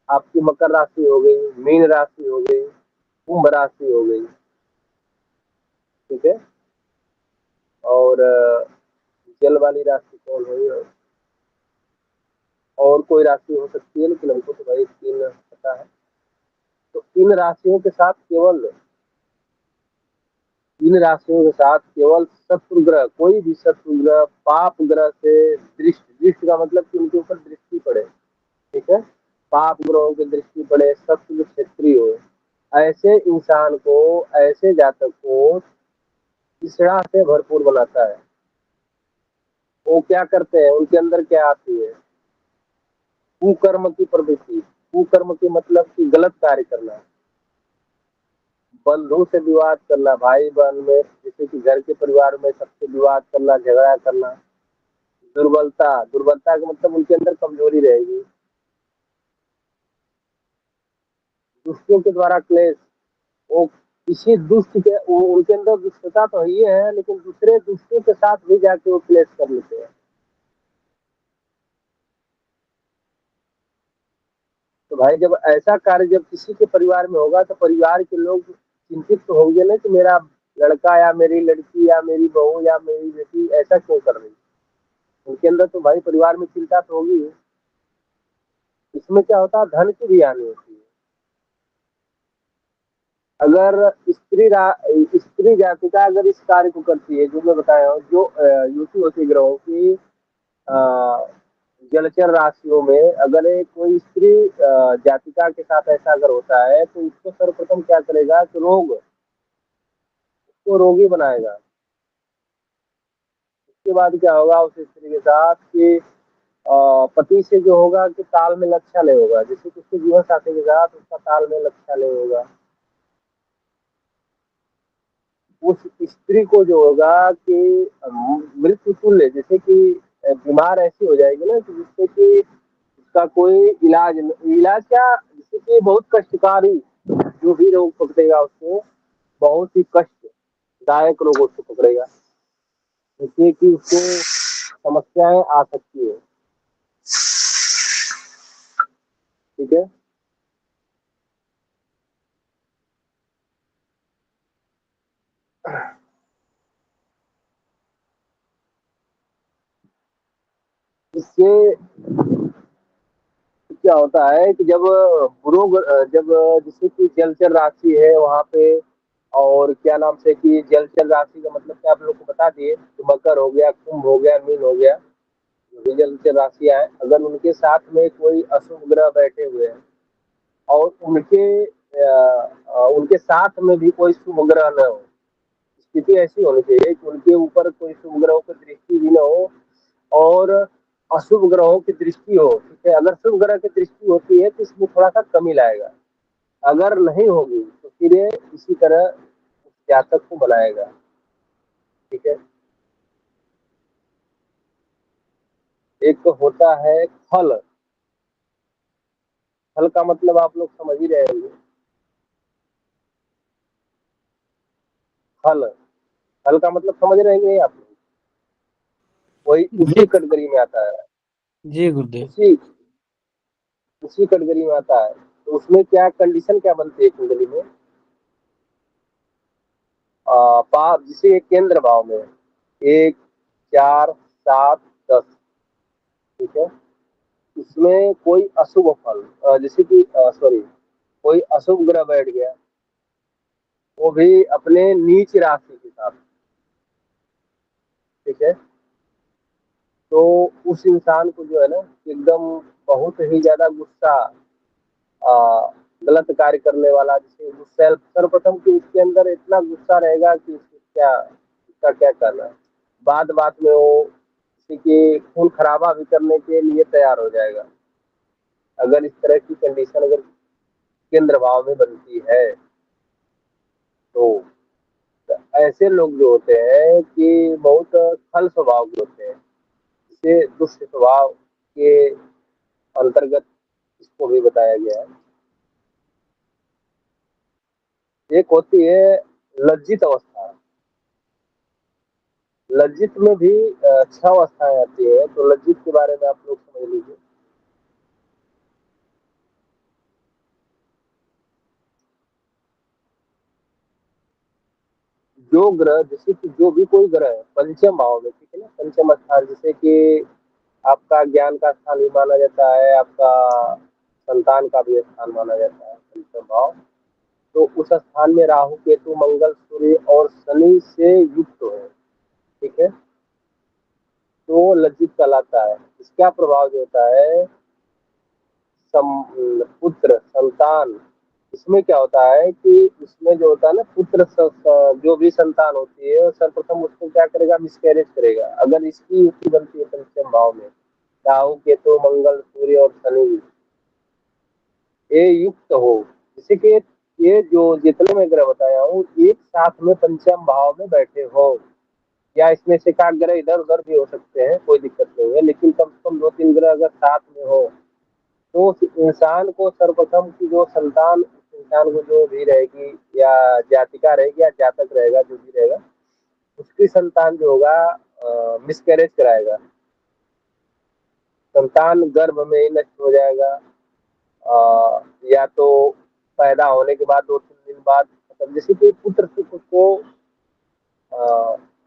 आपकी मकर राशि हो गई, मीन राशि हो गई, कुंभ राशि हो गई, ठीक है। और जल वाली राशि कौन हुई, और कोई राशि हो सकती है, लेकिन हमको तो भाई तीन पता है। तो इन राशियों के साथ केवल, इन राशियों के साथ केवल शत्रु ग्रह, कोई भी शत्रु ग्रह पाप ग्रह से दृष्टि, दृष्टि का मतलब कि उनके ऊपर दृष्टि पड़े, ठीक है, पाप ग्रहों की दृष्टि पड़े, शत्रु क्षेत्रीय हो, ऐसे इंसान को, ऐसे जातक को तीसरा से भरपूर बनाता है। वो क्या करते हैं, उनके अंदर क्या आती है, कुकर्म की प्रवृत्ति। कुकर्म की मतलब कि गलत कार्य करना, बंधु से विवाद करना, भाई बहन में, जैसे कि घर के परिवार में सबसे विवाद करना, झगड़ा करना, दुर्बलता, दुर्बलता का मतलब उनके अंदर कमजोरी रहेगी, दुष्टों के द्वारा क्लेश, वो किसी दुष्ट के, वो उनके अंदर दुष्टता तो ही है, लेकिन दूसरे दुष्टों के साथ भी जाके वो क्लेश कर लेते हैं। तो भाई जब ऐसा कार्य जब किसी के परिवार में होगा, तो परिवार के लोग चिंतित तो होंगे ना कि मेरा लड़का या मेरी लड़की या मेरी बहू या मेरी बेटी ऐसा क्यों कर रही है। उनके अंदर तो भाई परिवार में चिंता तो होगी। इसमें क्या होता है, धन की भी हानि होती है। अगर स्त्री जातिका अगर इस कार्य को करती है, जो मैं बताया हूँ, जो युति होती है ग्रहों की, जलचर राशियों में अगर एक कोई स्त्री जातिका के साथ ऐसा अगर होता है तो उसको सर्वप्रथम क्या करेगा कि उसको रोगी बनाएगा। उसके बाद क्या होगा उस स्त्री के साथ कि पति से जो होगा कि तालमेल अच्छा नहीं होगा, जैसे कि उसके जीवन साथी के साथ उसका तालमेल अच्छा नहीं होगा। उस स्त्री को जो होगा कि मृत्यु तुल्य, जैसे कि बीमार ऐसी हो जाएगी ना कि जिससे कि उसका कोई इलाज क्या, जैसे कि बहुत कष्टकारी जो भी रोग पकड़ेगा उसको, बहुत ही कष्टदायक रोग उसको पकड़ेगा, जैसे कि उसको समस्याएं आ सकती है। ठीक है। इससे क्या होता है कि जब जैसे कि जलचर राशि है वहां पे, और क्या नाम से कि जलचर राशि का मतलब क्या आप लोग को बता दिए, तो मकर हो गया, कुंभ हो गया, मीन हो गया, जो भी जलचर राशियां हैं, अगर उनके साथ में कोई अशुभ ग्रह बैठे हुए हैं और उनके साथ में भी कोई शुभ ग्रह न हो, स्थिति ऐसी होनी चाहिए कि उनके ऊपर कोई शुभ ग्रहों की दृष्टि भी न हो और अशुभ ग्रहों की दृष्टि हो। ठीक है, अगर शुभ ग्रह की दृष्टि होती है तो इसमें थोड़ा सा कमी लाएगा, अगर नहीं होगी तो फिर ये इसी तरह उस जातक को बनाएगा। ठीक है। एक होता है फल। फल का मतलब आप लोग समझ ही रहे होंगे। फल फल का मतलब समझ रहे हैं आप लोग, वही जी उसी कैटेगरी में आता है। जी गुरुदेव। उसी उसी कैटेगरी में आता है। तो उसमें क्या कंडीशन क्या बनती है कुंडली में, पाप जिसे एक केंद्र भाव में 1, 4, 7, 10। ठीक है। इसमें कोई अशुभ फल, जैसे कि सॉरी, कोई अशुभ ग्रह बैठ गया, वो भी अपने नीच राशि के साथ। ठीक है। तो उस इंसान को जो है ना एकदम बहुत ही ज्यादा गुस्सा, आ, गलत कार्य करने वाला, जिसे सर्वप्रथम कि उसके अंदर इतना गुस्सा रहेगा कि उसका क्या करना है। बात बात में वो किसी की खून खराबा भी करने के लिए तैयार हो जाएगा, अगर इस तरह की कंडीशन अगर केंद्र भाव में बनती है तो। ऐसे लोग जो होते हैं कि बहुत छल स्वभाव के होते हैं, इसे दुष्ट स्वभाव के अंतर्गत इसको भी बताया गया है। एक होती है लज्जित अवस्था। लज्जित में भी 6 अवस्थाएं आती है, तो लज्जित के बारे में आप लोग समझ लीजिए। जो ग्रह, जैसे कि जो भी कोई ग्रह है पंचम भाव में, ठीक है ना, पंचम स्थान, जैसे कि आपका ज्ञान का स्थान भी माना जाता है, आपका संतान का भी स्थान माना जाता है पंचम भाव। तो उस स्थान में राहु, केतु, मंगल, सूर्य और शनि से युक्त है। ठीक है। तो वो लज्जित कहलाता है। इसका प्रभाव जो होता है पुत्र संतान, इसमें क्या होता है कि इसमें जो होता है ना पुत्र जो भी संतान होती है सर्वप्रथम उसको क्या करेगा, मिसकैरेज करेगा। अगर इसकी युक्ति बनती है पंचम भाव में, राहु, केतु, मंगल, सूर्य और शनि ये युक्त हो, जैसे कि ये जो जितने मैं ग्रह बताया हूँ एक साथ में पंचम भाव में बैठे हो, या इसमें से का ग्रह इधर उधर भी हो सकते हैं, कोई दिक्कत नहीं है, लेकिन कम से कम 2-3 ग्रह अगर साथ में हो तो उस इंसान को सर्वप्रथम की जो संतान, उस इंसान को जो भी रहेगी या जातिका रहेगी या जातक रहेगा, जो भी रहेगा, उसकी संतान जो होगा मिसकैरेज कराएगा, संतान गर्भ में ही नष्ट हो जाएगा। या तो पैदा होने के बाद 2-3 दिन बाद, मतलब जैसे कि पुत्र सुख को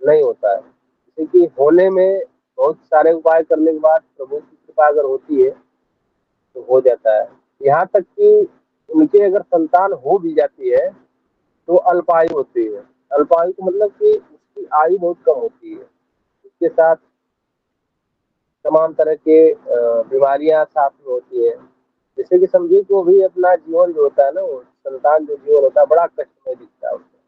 नहीं होता है, जैसे कि होने में बहुत सारे उपाय करने के बाद प्रभु की कृपा अगर होती है तो हो जाता है। यहाँ तक कि उनके अगर संतान हो भी जाती है तो अल्पायु होती है। अल्पायु का मतलब कि उसकी आयु बहुत कम होती है। उसके साथ तमाम तरह के बीमारियां साथ में होती है। जैसे कि समझिए कि वो भी अपना जीवन जो होता है ना, वो संतान जो जीवन होता है बड़ा कष्टमय दिखता है उसको।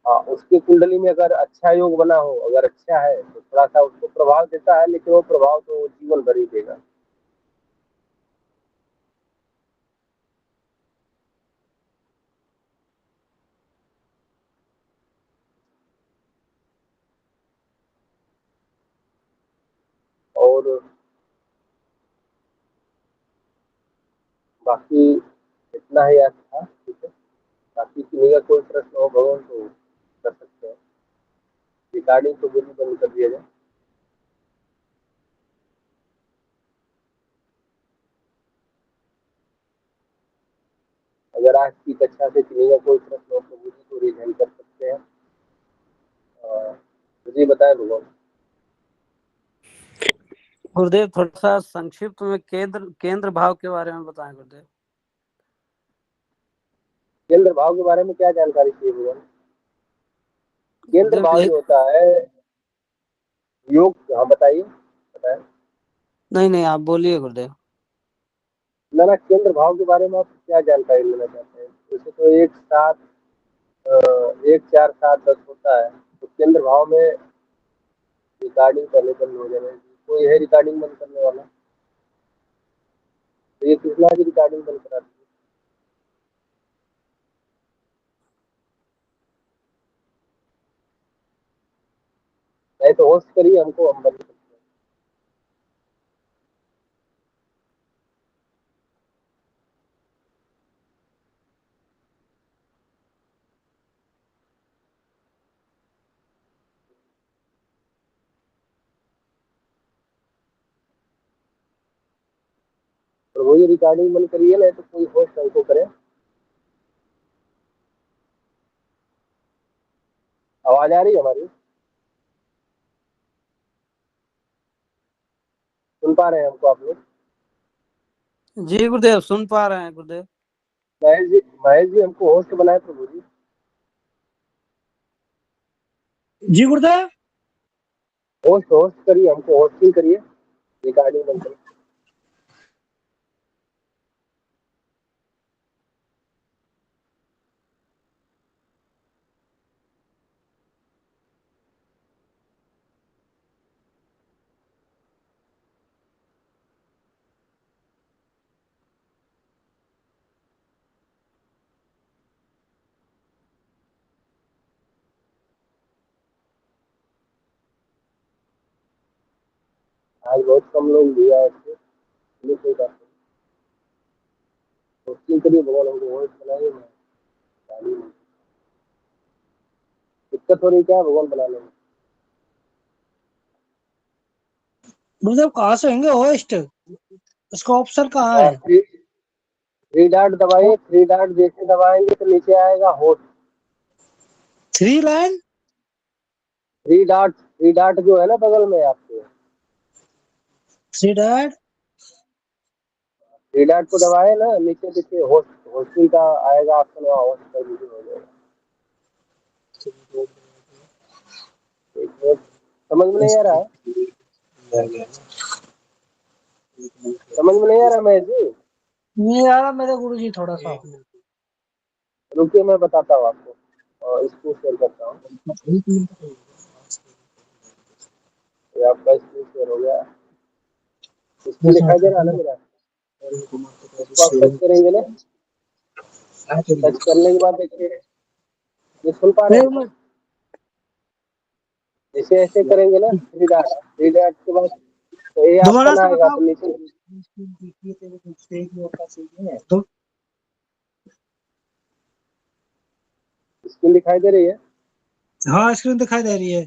हाँ, उसकी कुंडली में अगर अच्छा योग बना हो, अगर अच्छा है तो थोड़ा सा उसको प्रभाव देता है, लेकिन वो प्रभाव तो वो जीवन भर ही देगा। और बाकी इतना ही याद था, ठीक है। बाकी किसी का कोई प्रश्न हो भगवान तो कर सकते हैं। रिकॉर्डिंग तो बिल्कुल बंद कर दिया जाए। अगर आज की कक्षा से किसी का कोई प्रश्न हो तो मुझे तो रिजाइन कर सकते हैं। मुझे बताएं भगवान। गुरुदेव थोड़ा सा संक्षिप्त में केंद्र केंद्र भाव के बारे में बताएं गुरुदेव। केंद्र भाव के बारे में क्या जानकारी चाहिए भगवान? केंद्र गुरुदेव भाव जो एक होता है योग, हाँ बताइए, बताएं। नहीं नहीं आप बोलिए गुरुदेव। ना केंद्र भाव के बारे में आप क्या जानकारी लेना चाहते हैं? जैसे तो 1 4 7 10 होता है, तो केंद्र भाव में रिकॉर्डिंग पहले बंद हो जाना है। कोई है रिकॉर्डिंग बंद करने वाला? तो ये कृष्णा की रिकॉर्डिंग बंद करा दीजिए। नहीं तो होस्ट करिए, हमको हम बंद करते हैं। और वो ये रिकॉर्डिंग बंद करिए, नहीं तो कोई होस्ट हमको करे। आवाज आ रही है हमारी? सुन पा रहे हैं हमको आप लोग? जी गुरुदेव सुन पा रहे हैं गुरुदेव। महेश जी हमको होस्ट बनाए प्रभु जी। जी गुरुदेव। होस्ट होस्ट करिए, हमको होस्टिंग करिए, रिकॉर्डिंग बंद करिए। आज बहुत कम लोग भी आए थे, चलिए कोई बात नहीं। होस्टिंग करिए भगवान, हमको होस्ट बनाइए। मैं रिकॉर्डिंग बंद- दिक्कत हो रही क्या है भगवान बनाने में? गुरुदेव कहाँ से होंगे होस्ट? इसका ऑप्शन कहाँ हाँ, है? थ्री डॉट दबाइए, थ्री डॉट जैसे दबाएंगे तो नीचे आएगा होस्ट। 3 लाइन। थ्री डॉट जो है ना बगल में आपके, 3 डॉट। थ्री डॉट को दबाए ना, नीचे देखिए होस्ट, होस्टिंग का आएगा ऑप्शन, वहाँ होस्ट कर दीजिए, हो जाएगा। एक मिनट, समझ में नहीं आ रहा है? समझ में नहीं आ रहा महेश जी? नहीं आ रहा मेरे गुरु जी थोड़ा सा। रुकिए मैं बताता हूँ आपको, और इसको शेयर करता हूँ। ये आपका स्क्रीन शेयर हो गया, इसको दिखाई दे रहा है ना मेरा? इसको आप टच करेंगे ना, टच करने के बाद देखिए, ये सुन पा रहे हैं एक हमको? मिनट। जैसे ऐसे करेंगे ना, थ्री डॉट के बाद तो ये दोबारा ऑप्शन से आएगा, बताओ। तो नीचे तो स्क्रीन दिखाई दे रही है। हाँ स्क्रीन दिखाई दे रही है।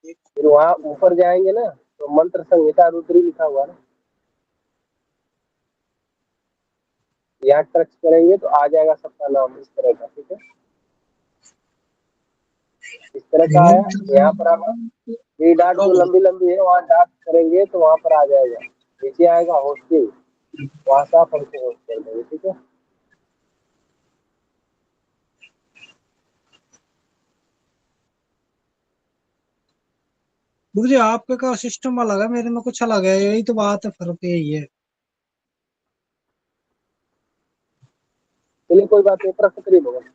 फिर वहाँ ऊपर जाएंगे ना, तो मंत्र संहिता रुद्री लिखा हुआ है ना, यहाँ टच करेंगे तो आ जाएगा सबका नाम इस तरह का, ठीक है। इस तरह का आया, यहाँ पर आप थ्री डॉट जो लंबी लंबी है वहाँ डॉट करेंगे तो वहाँ पर आ जाएगा, नीचे आएगा होस्टिंग, वहाँ से आप हमको होस्ट कर देंगे, ठीक है। गुरु जी आपके का सिस्टम अलग है, मेरे में कुछ अलग है, यही तो बात है, फर्क यही है। चलिए कोई बात नहीं, प्रश्न करिए भगवान,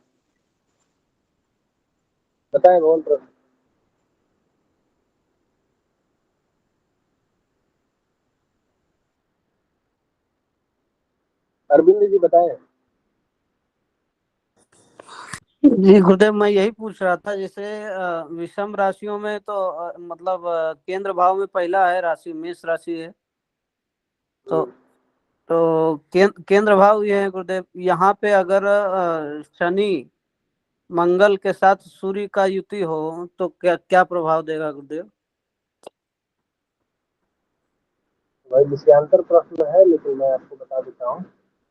बताएं भगवान प्रश्न। अरविंद जी बताएं। जी गुरुदेव, मैं यही पूछ रहा था, जैसे विषम राशियों में तो मतलब केंद्र भाव में पहला है राशि मेष राशि है, तो केंद्र भाव ये है गुरुदेव, यहाँ पे अगर शनि मंगल के साथ सूर्य का युति हो तो क्या क्या प्रभाव देगा गुरुदेव? भाई विषयांतर प्रश्न है, लेकिन मैं आपको बता देता हूँ।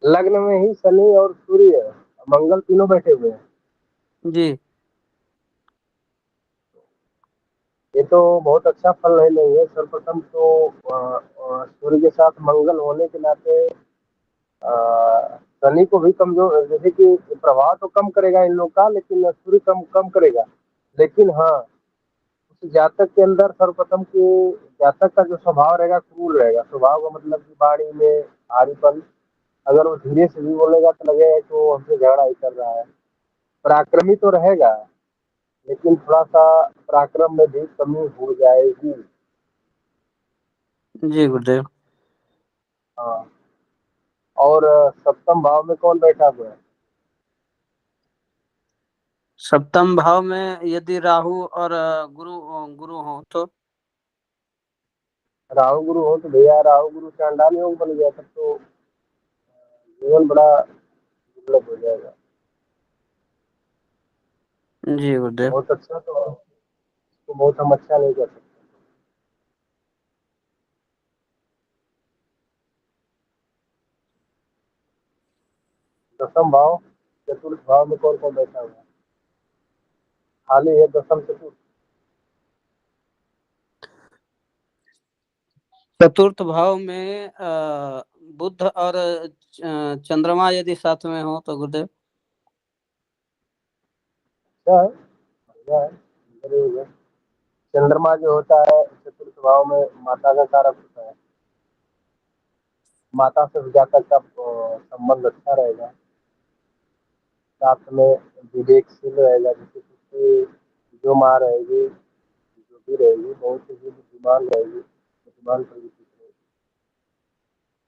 लग्न में ही शनि और सूर्य मंगल तीनों बैठे हुए हैं। जी ये तो बहुत अच्छा फल नहीं है। सर्वप्रथम तो सूर्य के साथ मंगल होने के नाते शनि को भी कमजोर, जैसे कि प्रभाव तो कम करेगा इन लोग का, लेकिन सूर्य कम कम करेगा। लेकिन हाँ, उस जातक के अंदर सर्वप्रथम की जातक का जो स्वभाव रहेगा क्रूर रहेगा। स्वभाव का मतलब कि बाणी में आड़ीपन, अगर वो धीरे से भी बोलेगा तो लगेगा कि वो हमसे झगड़ा ही कर रहा है। पराक्रमी तो रहेगा, लेकिन थोड़ा सा पराक्रम में भी कमी हो जाएगी। जी गुरुदेव। हाँ, और सप्तम भाव में कौन बैठा हुआ है? सप्तम भाव में यदि राहु और गुरु गुरु हो तो? राहु गुरु हो तो भैया, राहु गुरु चांडाल योग बन गया, तब तो जीवन बड़ा दुर्लभ हो जाएगा। जी गुरुदेव। बहुत अच्छा, तो बहुत हम अच्छा नहीं कर सकते। दसम भाव, चतुर्थ भाव में कौन कौन बैठा हुआ है? खाली है दसम चतुर्थ। चतुर्थ भाव में बुध और चंद्रमा यदि साथ में हो तो गुरुदेव? क्या है? बढ़िया है, बड़े हो गए। चंद्रमा जो होता है चतुर्थ भाव में, माता का कारक होता है। माता से जातक का संबंध अच्छा रहेगा। साथ में विवेकशील रहेगा, जैसे कि जो माँ रहेगी, जो भी रहेगी, बहुत ही बुद्धिमान रहेगी, बुद्धिमान प्रवृत्ति की रहेगी।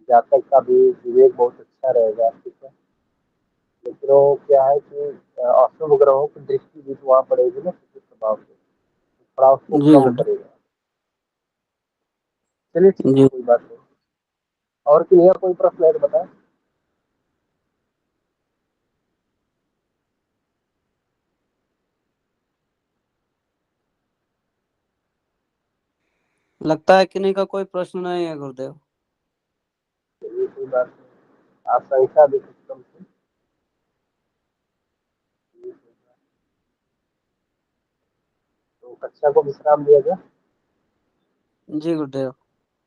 जातक का भी विवेक बहुत अच्छा रहेगा, ठीक है। लेकिन वो क्या है कि अशुभ ग्रहों की दृष्टि भी तो वहाँ पड़ेगी ना चतुर्थ भाव से, थोड़ा उसको जी कम गुरुदेव। करेगा। चलिए ठीक है, जी कोई बात नहीं। और किन्हीं कोई प्रश्न है तो बताएं। लगता है किन्हीं का कोई प्रश्न नहीं है गुरुदेव। चलिए कोई बात नहीं, आप संख्या भी कुछ कम थी। तो कक्षा को विश्राम दिया जाए। जी गुरुदेव।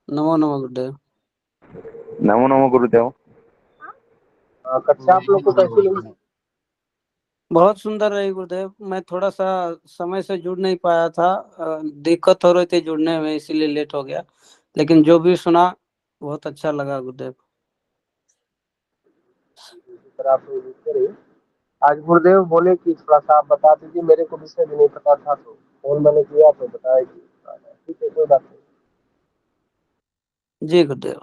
नमो नमो गुरुदेव। नमो नमो गुरुदेव। कक्षा आप लोग को कैसी लगी? बहुत सुंदर रही गुरुदेव। मैं थोड़ा सा समय से जुड़ नहीं पाया था, दिक्कत हो रही थी जुड़ने में, इसीलिए लेट हो गया, लेकिन जो भी सुना बहुत अच्छा लगा गुरुदेव। इसी तरह आप लोग लिखते रहिए। आज गुरुदेव बोले कि थोड़ा सा आप बता दीजिए, मेरे को विषय भी नहीं पता था, तो फोन मैंने किया तो बताया कि ठीक है, कोई बात नहीं। जी गुरुदेव।